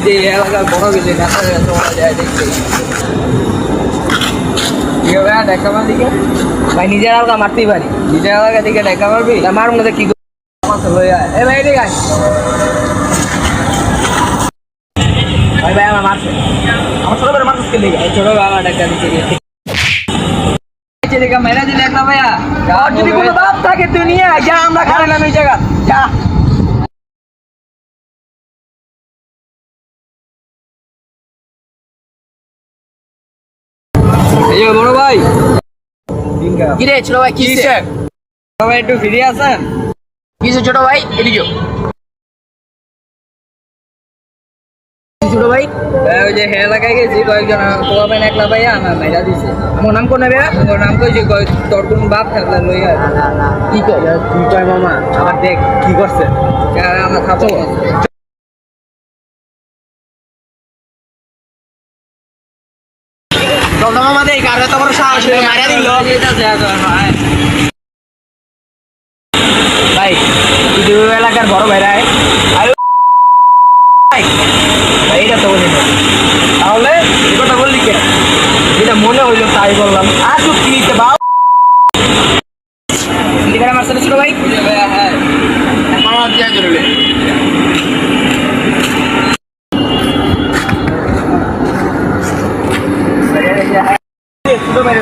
যে এলাকার বড় গেলে দেখা মার দিকে ভাই নিজের এলাকা মারতেই পারি, নিজের এলাকা দিকে দেখা মারবি মার মধ্যে কি এ ভাই ঠিক আছে ভাই ভাই আমার মারছে, আমার ছোট করে মানুষ কে দিকে ছোট ভাই আমার দেখা দিচ্ছে দেখা মেরা দিলে একটা ভাইয়া আর যদি কোনো বাপ থাকে তুই নিয়ে যা, আমরা খাইলাম এই জায়গা যা। এই বড় ভাই কি রে ছোট ভাই, কি ভাই একটু ফিরে আসেন, কিছু ছোট ভাই এদিকে ছোট ভাই ওই যে হে লাগাই গেছি কয়েকজন পোলাবেন একলা ভাইয়া আমার মেরা দিছে। আমার নাম কোন নেবে, ওর নাম কইছে তোর কোন বাপ থাকলে লই কি কয় তুই কয় মামা আমার দেখ কি করছে আমার খাবো মামা দেখ আর এত বড় সাহস মারা দিল ভাই এলাকার বড় ভাইরাই এইটা তো বলি তাহলে এই কথা বললি কেন, যেটা মনে হইলো তাই বললাম। আর তো কি নিতে বাবা আমার সাথে ছিল ভাই হ্যাঁ মামা দিয়া করলে ছোট ভাই